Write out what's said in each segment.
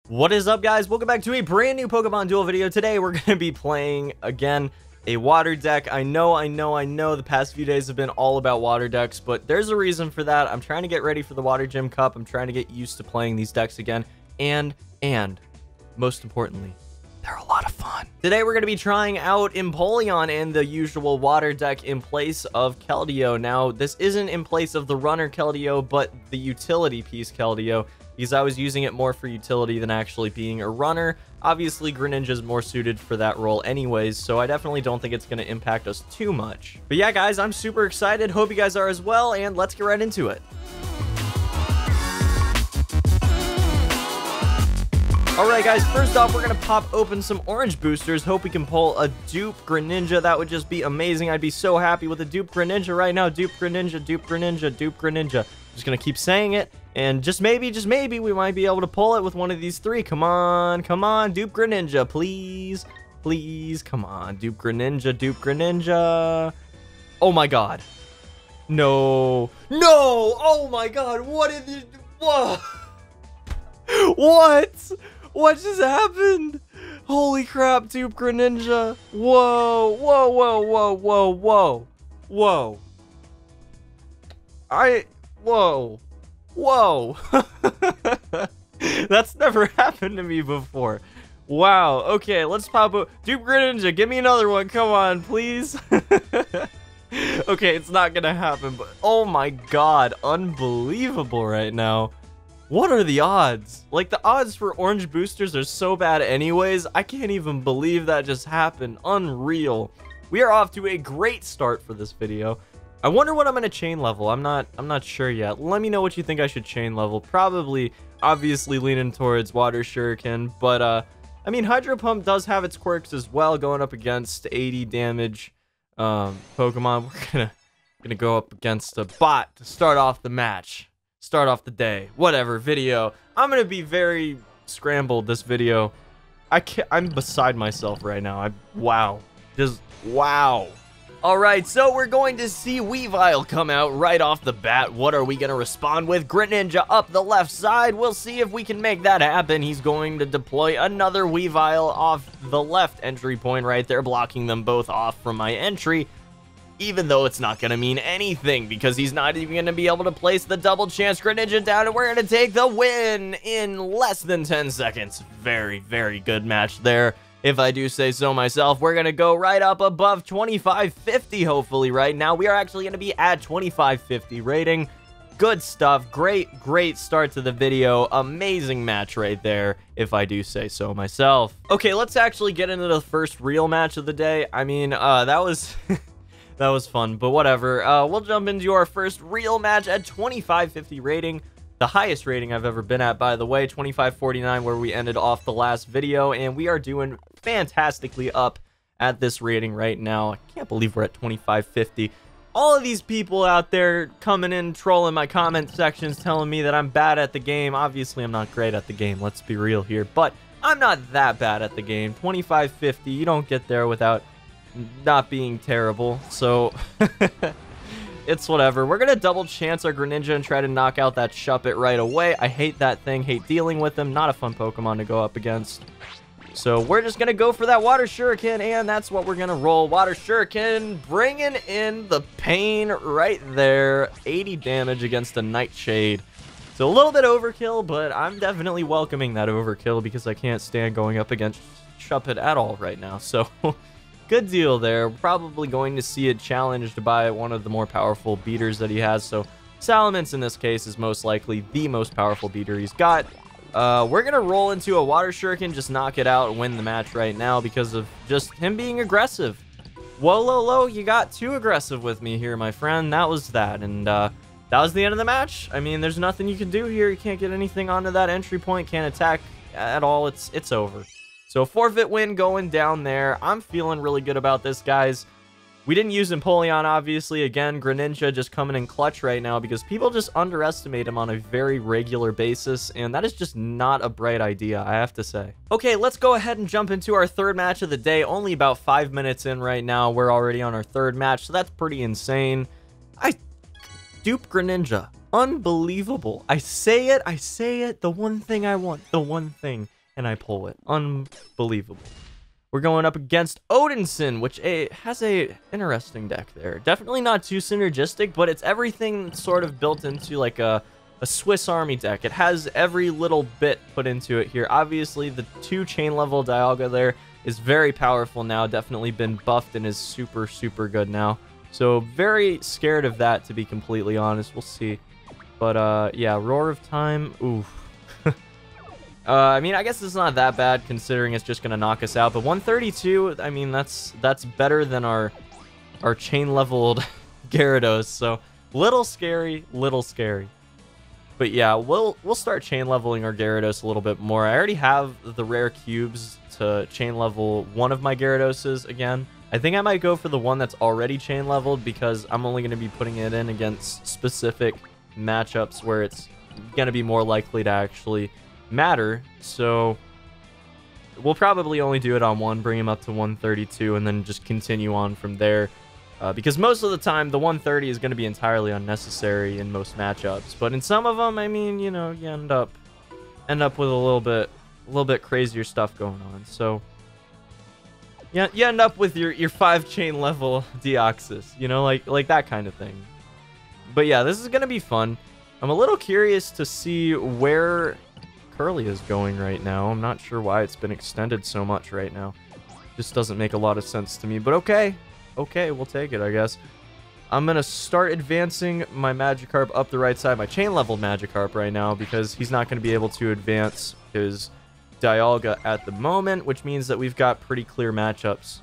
What is up, guys? Welcome back to a brand new Pokemon Duel video. Today we're going to be playing again a water deck. I know the past few days have been all about water decks, but there's a reason for that. I'm trying to get ready for the Water Gym Cup. I'm trying to get used to playing these decks again, and most importantly, they're a lot of fun. Today we're going to be trying out Empoleon and the usual water deck in place of Keldeo. Now, this isn't in place of the runner Keldeo, but the utility piece Keldeo, because I was using it more for utility than actually being a runner. Obviously, Greninja is more suited for that role anyways, so I definitely don't think it's going to impact us too much. But yeah, guys, I'm super excited. Hope you guys are as well, and let's get right into it. Alright, guys, first off, we're going to pop open some orange boosters. Hope we can pull a dupe Greninja. That would just be amazing. I'd be so happy with a dupe Greninja right now. Dupe Greninja, dupe Greninja, dupe Greninja. Just going to keep saying it. And just maybe, we might be able to pull it with one of these three. Come on, dupe Greninja, please. Please, come on, dupe Greninja, dupe Greninja. Oh my god. No. No! Oh my god, what did you... Whoa. What? What just happened? Holy crap, dupe Greninja. Whoa, whoa, whoa, whoa, whoa, whoa. Whoa. Whoa. Whoa. That's never happened to me before. Wow. Okay, let's pop up. Dupe Greninja, give me another one. Come on, please. Okay, it's not gonna happen, but oh my god, unbelievable right now. What are the odds? Like, the odds for orange boosters are so bad anyways. I can't even believe that just happened. Unreal. We are off to a great start for this video. I wonder what I'm going to chain level. I'm not sure yet. Let me know what you think I should chain level. Probably, obviously, leaning towards Water Shuriken. But, I mean, Hydro Pump does have its quirks as well, going up against 80 damage Pokemon. We're gonna go up against a bot to start off the match. Start off the day, whatever, video. I'm gonna be very scrambled this video. I'm beside myself right now. Wow. Just wow. Alright, so we're going to see Weavile come out right off the bat. What are we gonna respond with? Greninja up the left side. We'll see if we can make that happen. He's going to deploy another Weavile off the left entry point right there, blocking them both off from my entry. Even though it's not going to mean anything, because he's not even going to be able to place the double chance Greninja down, and we're going to take the win in less than 10 seconds. Very, very good match there, if I do say so myself. We're going to go right up above 2550, hopefully, right now. We are actually going to be at 2550 rating. Good stuff. Great start to the video. Amazing match right there, if I do say so myself. Okay, let's actually get into the first real match of the day. I mean, that was... That was fun, but whatever. We'll jump into our first real match at 2550 rating. The highest rating I've ever been at, by the way. 2549, where we ended off the last video. And we are doing fantastically up at this rating right now. I can't believe we're at 2550. All of these people out there coming in, trolling my comment sections, telling me that I'm bad at the game. Obviously, I'm not great at the game. Let's be real here. But I'm not that bad at the game. 2550, you don't get there without... not being terrible, so it's whatever. We're gonna double chance our Greninja and try to knock out that Shuppet right away. I hate that thing, hate dealing with him. Not a fun Pokemon to go up against. So we're just gonna go for that Water Shuriken, and that's what we're gonna roll. Water Shuriken, bringing in the pain right there. 80 damage against a Nightshade. So a little bit overkill, but I'm definitely welcoming that overkill because I can't stand going up against Shuppet at all right now. So... good deal there. Probably going to see it challenged by one of the more powerful beaters that he has. So Salamence in this case is most likely the most powerful beater he's got. We're going to roll into a Water Shuriken, just knock it out and win the match right now because of just him being aggressive. Whoa, low, low, you got too aggressive with me here, my friend. That was that. And that was the end of the match. I mean, there's nothing you can do here. You can't get anything onto that entry point. Can't attack at all. It's over. So, forfeit win going down there. I'm feeling really good about this, guys. We didn't use Empoleon, obviously. Again, Greninja just coming in clutch right now because people just underestimate him on a very regular basis, and that is just not a bright idea, I have to say. Okay, let's go ahead and jump into our third match of the day. Only about 5 minutes in right now. We're already on our third match, so that's pretty insane. Dupe Greninja. Unbelievable. I say it. The one thing I want. The one thing. can I pull it? Unbelievable. We're going up against Odinson, which has a interesting deck there. Definitely not too synergistic, but it's everything sort of built into like a Swiss Army deck. It has every little bit put into it here. Obviously, the 2 chain level Dialga there is very powerful now. Definitely been buffed and is super, super good now. So very scared of that, to be completely honest. We'll see. But yeah, Roar of Time. Oof. I mean, I guess it's not that bad considering it's just gonna knock us out. But 132, I mean, that's better than our chain leveled Gyarados. So little scary, little scary. But yeah, we'll start chain leveling our Gyarados a little bit more. I already have the rare cubes to chain level one of my Gyaradoses again. I think I might go for the one that's already chain leveled because I'm only going to be putting it in against specific matchups where it's going to be more likely to actually matter. So we'll probably only do it on one, bring him up to 132, and then just continue on from there. Because most of the time, the 130 is going to be entirely unnecessary in most matchups. But in some of them, I mean, you know, you end up with a little bit crazier stuff going on. So yeah, you end up with your 5 chain level Deoxys, you know, like that kind of thing. But yeah, this is going to be fun. I'm a little curious to see where Curly is going right now. I'm not sure why it's been extended so much right now. Just doesn't make a lot of sense to me, but okay. Okay, we'll take it, I guess. I'm going to start advancing my Magikarp up the right side, my chain level Magikarp right now, because he's not going to be able to advance his Dialga at the moment, which means that we've got pretty clear matchups.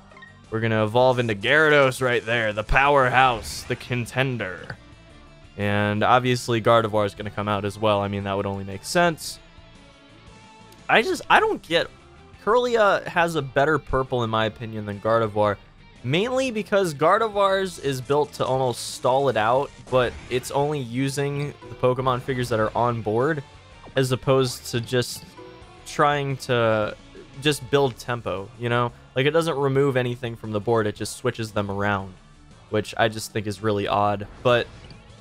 We're going to evolve into Gyarados right there, the powerhouse, the contender. And obviously Gardevoir is going to come out as well. I mean, that would only make sense. I don't get... Kirlia has a better purple, in my opinion, than Gardevoir. Mainly because Gardevoir's is built to almost stall it out, but it's only using the Pokemon figures that are on board, as opposed to just trying to just build tempo, you know? Like, it doesn't remove anything from the board, it just switches them around, which I just think is really odd. But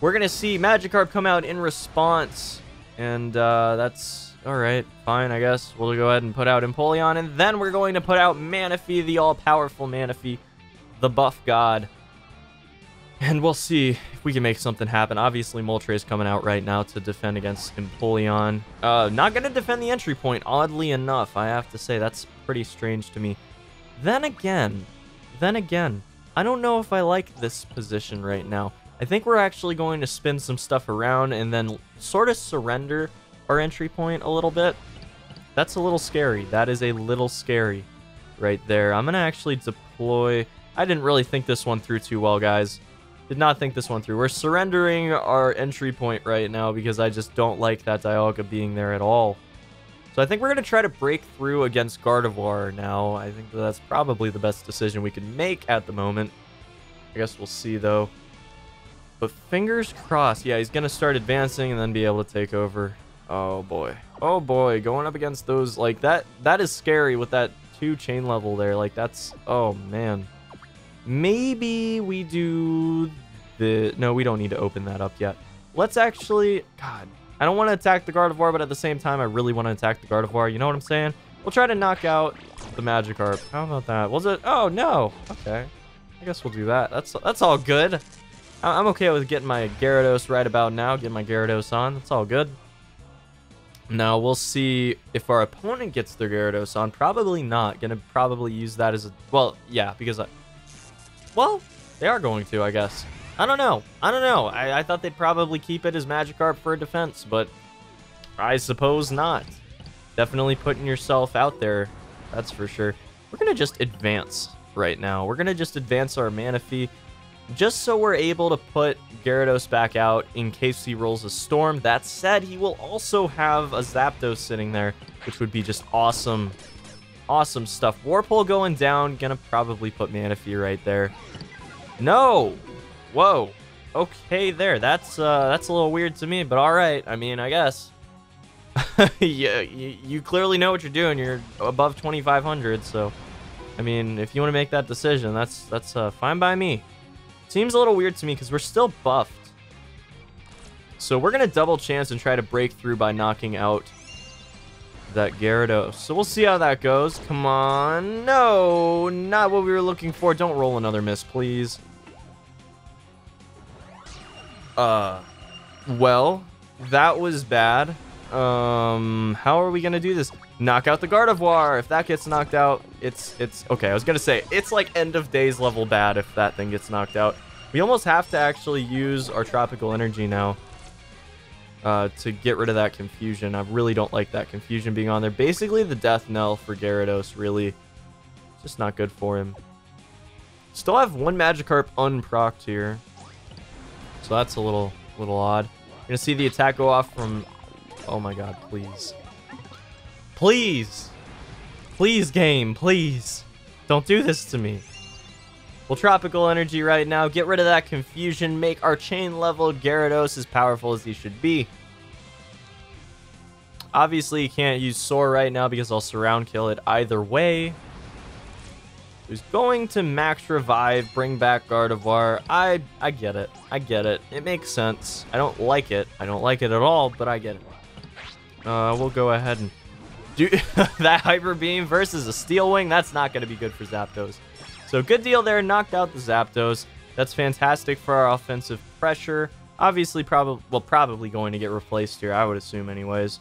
we're going to see Magikarp come out in response, and that's... Alright, fine, I guess. We'll go ahead and put out Empoleon, and then we're going to put out Manaphy, the all-powerful Manaphy, the buff god. And we'll see if we can make something happen. Obviously, Moltres coming out right now to defend against Empoleon. Not going to defend the entry point, oddly enough. I have to say, that's pretty strange to me. Then again, I don't know if I like this position right now. I think we're actually going to spin some stuff around and then sort of surrender our entry point a little bit. That's a little scary. That is a little scary right there. I'm going to actually deploy... I didn't really think this one through too well, guys. Did not think this one through. We're surrendering our entry point right now because I just don't like that Dialga being there at all. So I think we're going to try to break through against Gardevoir now. I think that's probably the best decision we can make at the moment. I guess we'll see, though. But fingers crossed. Yeah, he's going to start advancing and then be able to take over. Oh, boy. Oh, boy. Going up against those, like, that is scary with that 2 chain level there. Like, that's... Oh, man. Maybe we do the... No, we don't need to open that up yet. Let's actually... God, I don't want to attack the Gardevoir, but at the same time, I really want to attack the Gardevoir. You know what I'm saying? We'll try to knock out the Magikarp. How about that? Was it... Oh, no. Okay. I guess we'll do that. That's all good. I'm okay with getting my Gyarados right about now. Getting my Gyarados on. That's all good. Now, we'll see if our opponent gets their Gyarados on. Probably not. Gonna probably use that as a... Well, yeah, because well, they are going to, I guess. I don't know. I thought they'd probably keep it as Magikarp for defense, but I suppose not. Definitely putting yourself out there, that's for sure. We're going to just advance right now. We're going to just advance our Manaphy, just so we're able to put Gyarados back out in case he rolls a Storm. That said, he will also have a Zapdos sitting there, which would be just awesome. Awesome stuff. Warpole going down. Gonna probably put Manaphy right there. No! Whoa. Okay, there. That's a little weird to me, but alright. I mean, I guess. Yeah, you clearly know what you're doing. You're above 2,500, so... I mean, if you want to make that decision, that's fine by me. Seems a little weird to me, because we're still buffed. So we're gonna double chance and try to break through by knocking out that Gyarados. So we'll see how that goes. Come on. No, not what we were looking for. Don't roll another miss, please. Well, that was bad. How are we gonna do this? Knock out the Gardevoir. If that gets knocked out, it's okay. I was gonna say it's like end of days level bad if that thing gets knocked out. We almost have to actually use our tropical energy now to get rid of that confusion. I really don't like that confusion being on there. Basically the death knell for Gyarados, really. It's just not good for him. Still have one Magikarp unprocced here, so that's a little odd. You're gonna see the attack go off from... Oh my god, please. Please! Please, game, please! Don't do this to me. Well, Tropical Energy right now. Get rid of that confusion. Make our chain-leveled Gyarados as powerful as he should be. Obviously, you can't use Soar right now because I'll Surround Kill it either way. Who's going to Max Revive, bring back Gardevoir. I get it. I get it. It makes sense. I don't like it. I don't like it at all, but I get it. We'll go ahead and do that Hyper Beam versus a Steel Wing. That's not going to be good for Zapdos. So good deal there. Knocked out the Zapdos. That's fantastic for our offensive pressure. Obviously, probably going to get replaced here, I would assume anyways.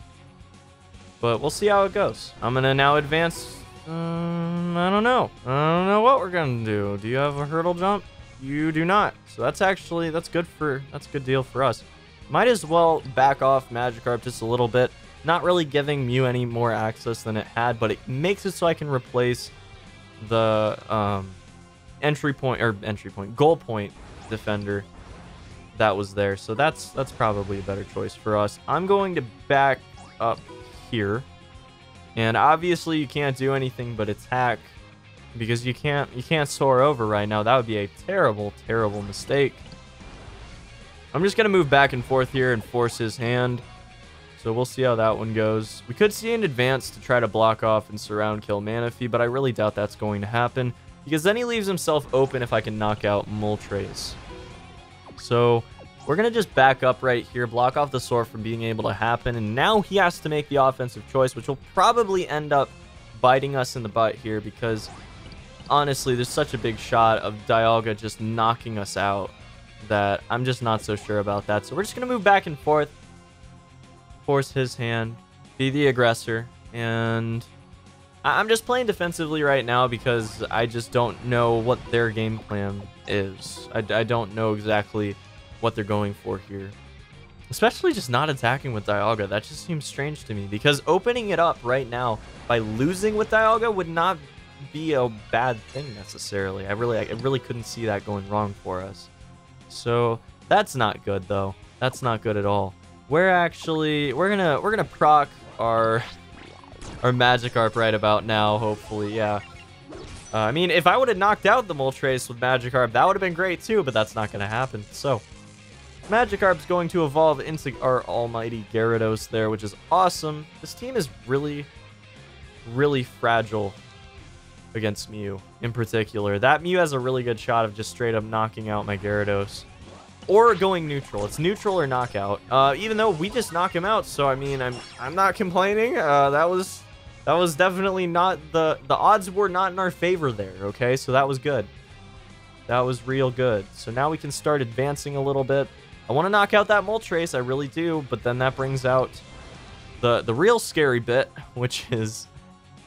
But we'll see how it goes. I'm going to now advance. I don't know. I don't know what we're going to do. Do you have a hurdle jump? You do not. So that's good deal for us. Might as well back off Magikarp just a little bit. Not really giving Mew any more access than it had, but it makes it so I can replace the goal point defender that was there. So that's probably a better choice for us. I'm going to back up here, and obviously you can't do anything but attack because you can't soar over right now. That would be a terrible mistake. I'm just gonna move back and forth here and force his hand. So we'll see how that one goes. We could see an advance to try to block off and surround kill Manaphy, but I really doubt that's going to happen because then he leaves himself open if I can knock out Moltres. So we're going to just back up right here, block off the Soar from being able to happen, and now he has to make the offensive choice, which will probably end up biting us in the butt here because honestly, there's such a big shot of Dialga just knocking us out that I'm just not so sure about that. So we're just going to move back and forth, force his hand, be the aggressor, and I'm just playing defensively right now because I just don't know what their game plan is. I don't know exactly what they're going for here. Especially just not attacking with Dialga. That just seems strange to me because opening it up right now by losing with Dialga would not be a bad thing necessarily. I really couldn't see that going wrong for us. So that's not good though. That's not good at all. We're gonna proc our Magikarp right about now, hopefully, yeah. I mean, if I would have knocked out the Moltres with Magikarp, that would have been great too, but that's not gonna happen. So Magikarp's going to evolve into our almighty Gyarados there, which is awesome. This team is really fragile against Mew in particular. That Mew has a really good shot of just straight up knocking out my Gyarados. Or going neutral. It's neutral or knockout. Even though we just knock him out, so I mean, I'm not complaining. That was definitely not the odds were not in our favor there. Okay, so that was good. That was real good. So now we can start advancing a little bit. I want to knock out that Moltres, I really do, but then that brings out the real scary bit, which is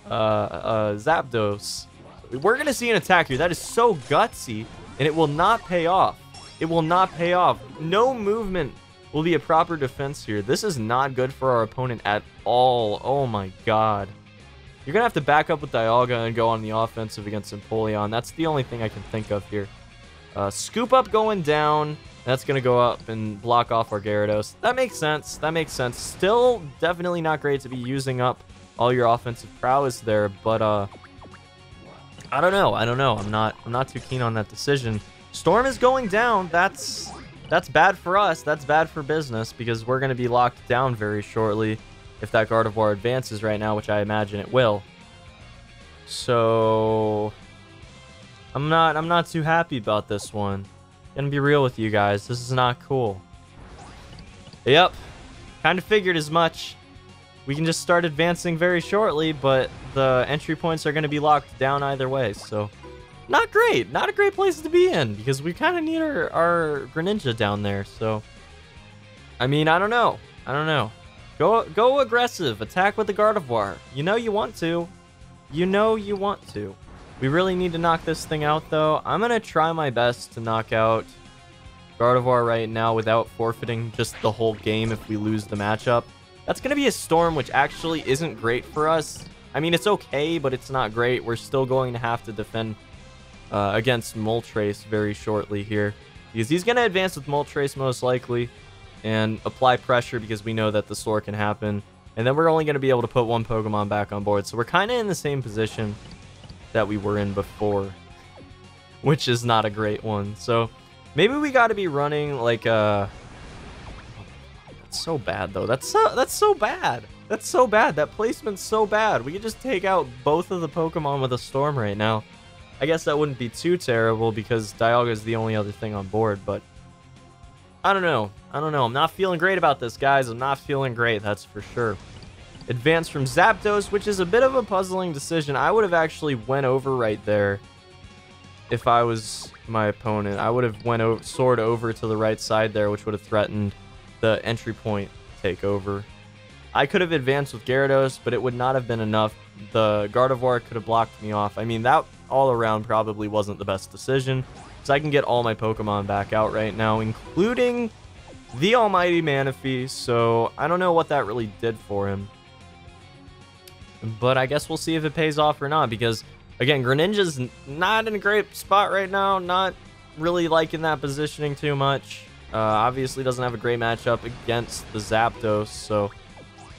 Zapdos. We're gonna see an attack here. That is so gutsy, and it will not pay off. It will not pay off. No movement will be a proper defense here. This is not good for our opponent at all. Oh my god. You're going to have to back up with Dialga and go on the offensive against Empoleon. That's the only thing I can think of here. Scoop Up going down. That's going to go up and block off our Gyarados. That makes sense. That makes sense. Still definitely not great to be using up all your offensive prowess there, but I don't know. I'm not too keen on that decision. Storm is going down. That's bad for us. That's bad for business because we're going to be locked down very shortly if that Gardevoir advances right now, which I imagine it will. So I'm not too happy about this one. Gonna be real with you guys. This is not cool. Yep. Kind of figured as much. we can just start advancing very shortly, but the entry points are going to be locked down either way, so not great. Not a great place to be in, because we kind of need our Greninja down there, so I mean, I don't know. Go aggressive. Attack with the Gardevoir. You know you want to. You know you want to. We really need to knock this thing out, though. I'm going to try my best to knock out Gardevoir right now without forfeiting just the whole game if we lose the matchup. That's going to be a Storm, which actually isn't great for us. I mean, it's okay, but it's not great. We're still going to have to defend against Moltres very shortly here, because he's going to advance with Moltres most likely and apply pressure, because we know that the Soar can happen. And then we're only going to be able to put one Pokemon back on board. So we're kind of in the same position that we were in before, which is not a great one. So maybe we got to be running like a... That's so bad, though. That's so bad. That's so bad. That placement's so bad. We could just take out both of the Pokemon with a Storm right now. I guess that wouldn't be too terrible, because Dialga is the only other thing on board, but I don't know. I'm not feeling great about this, guys. I'm not feeling great, that's for sure. Advance from Zapdos, which is a bit of a puzzling decision. I would have actually went over right there if I was my opponent. I would have soared over to the right side there, which would have threatened the entry point takeover. I could have advanced with Gyarados, but it would not have been enough. The Gardevoir could have blocked me off. I mean, that all around probably wasn't the best decision, because I can get all my Pokemon back out right now, including the almighty Manaphy, so I don't know what that really did for him. But I guess we'll see if it pays off or not, because, again, Greninja's not in a great spot right now, not really liking that positioning too much. Obviously doesn't have a great matchup against the Zapdos, so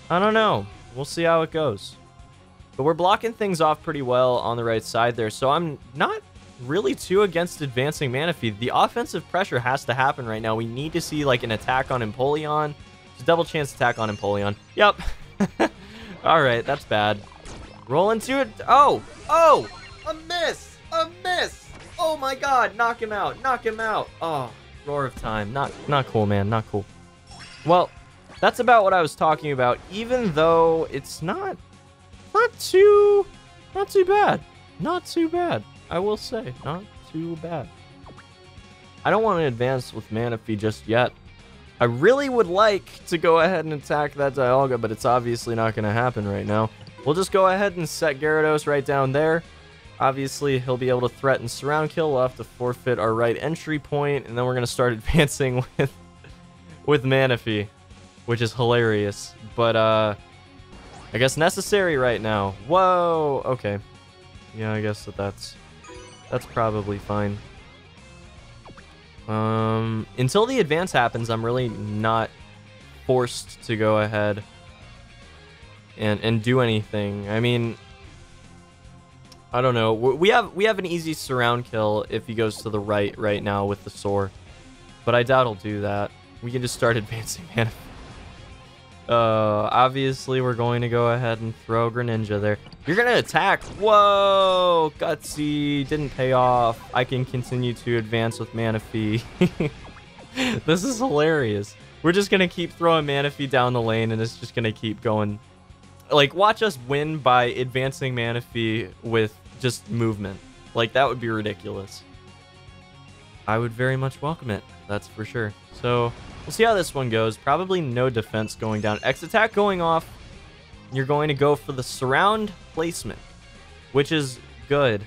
I don't know. We'll see how it goes. But we're blocking things off pretty well on the right side there, so I'm not really too against advancing Manaphy. The offensive pressure has to happen right now. We need to see like an attack on Empoleon. Just double chance attack on Empoleon. Yep. All right, that's bad. Roll into it. Oh, a miss, Oh my God, knock him out. Oh, Roar of Time. Not cool, man, not cool. Well, that's about what I was talking about, even though it's not too bad. Not too bad. I will say, not too bad. I don't want to advance with Manaphy just yet. I really would like to go ahead and attack that Dialga, but it's obviously not going to happen right now. We'll just go ahead and set Gyarados right down there. Obviously, he'll be able to threaten Surround Kill. We'll have to forfeit our right entry point, and then we're going to start advancing with Manaphy, which is hilarious. But, I guess necessary right now. Whoa, okay. Yeah, I guess that's probably fine. Until the advance happens, I'm really not forced to go ahead and do anything. I mean, I don't know. We have an easy Surround Kill if he goes to the right now with the Soar, but I doubt he'll do that. We can just start advancing Manaphy. Obviously, we're going to go ahead and throw Greninja there. You're going to attack. Whoa, gutsy. Didn't pay off. I can continue to advance with Manaphy. This is hilarious. We're just going to keep throwing Manaphy down the lane, and it's just going to keep going. Like, watch us win by advancing Manaphy with just movement. Like, that would be ridiculous. I would very much welcome it. That's for sure. So we'll see how this one goes. Probably no defense going down. X attack going off. You're going to go for the surround placement, which is good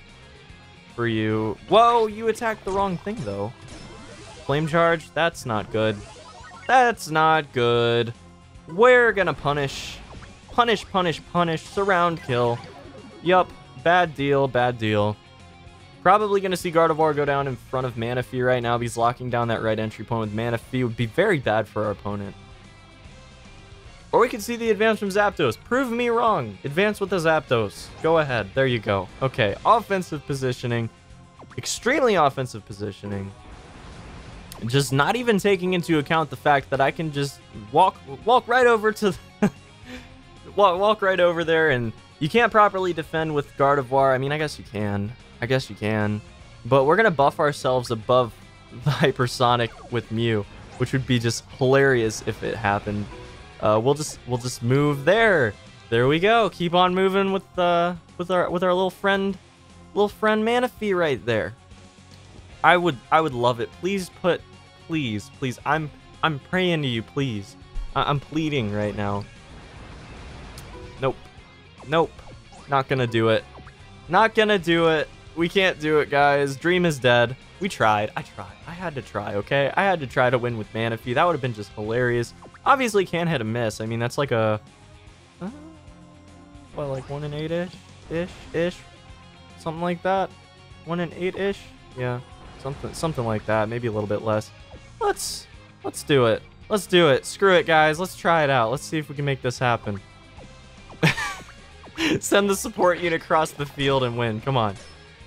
for you. Whoa, you attacked the wrong thing, though. Flame charge, that's not good. That's not good. We're gonna punish. Punish. Surround kill. Yup, bad deal, bad deal. Probably going to see Gardevoir go down in front of Manaphy right now, because locking down that right entry point with Manaphy would be very bad for our opponent. Or we could see the advance from Zapdos. Prove me wrong. Advance with the Zapdos. Go ahead. There you go. Okay, offensive positioning. Extremely offensive positioning. Just not even taking into account the fact that I can just walk right over to... walk right over there, and you can't properly defend with Gardevoir. I mean, I guess you can. But we're going to buff ourselves above the Hypersonic with Mew, which would be just hilarious if it happened. We'll just move there. There we go. Keep on moving with our little friend Manaphy right there. I would love it. Please, I'm praying to you, please. I'm pleading right now. Nope. Not gonna do it. Not gonna do it. We can't do it, guys. Dream is dead. We tried. I tried. I had to try, okay? I had to try to win with Manaphy. That would have been just hilarious. Obviously, can't hit a miss. I mean, that's like a... what, like 1 in 8-ish? Something like that? 1 in 8-ish? Yeah, something like that. Maybe a little bit less. Let's do it. Let's do it. Screw it, guys. Let's try it out. Let's see if we can make this happen. Send the support unit across the field and win. Come on.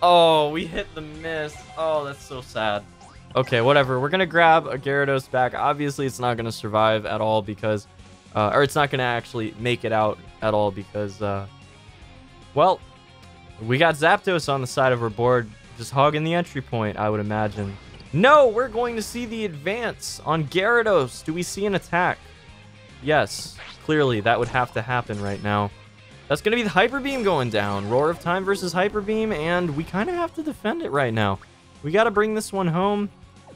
Oh, we hit the miss. Oh, that's so sad. Okay, whatever. We're going to grab a Gyarados back. Obviously, it's not going to survive at all because... or it's not going to actually make it out at all because... well, we got Zapdos on the side of our board. Just hogging the entry point, I would imagine. No, we're going to see the advance on Gyarados. Do we see an attack? Yes. Clearly, that would have to happen right now. That's going to be the Hyper Beam going down. Roar of Time versus Hyper Beam, and we kind of have to defend it right now. We got to bring this one home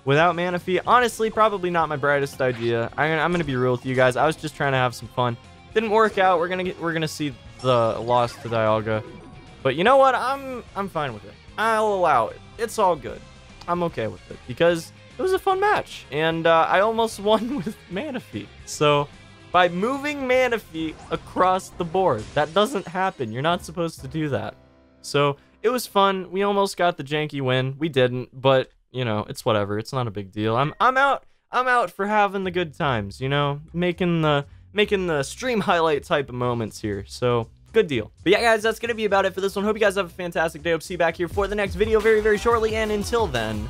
without Manaphy. Honestly, probably not my brightest idea. I'm going to be real with you guys. I was just trying to have some fun. Didn't work out. We're going to see the loss to Dialga. But you know what? I'm fine with it. I'll allow it. It's all good. I'm okay with it because it was a fun match, and I almost won with Manaphy. So... by moving Manaphy across the board. That doesn't happen. You're not supposed to do that. So, it was fun. We almost got the janky win. We didn't, but, you know, it's whatever. It's not a big deal. I'm out for having the good times, you know? Making the stream highlight type of moments here. So, good deal. But yeah, guys, that's going to be about it for this one. Hope you guys have a fantastic day. Hope to see you back here for the next video very, very shortly. And until then...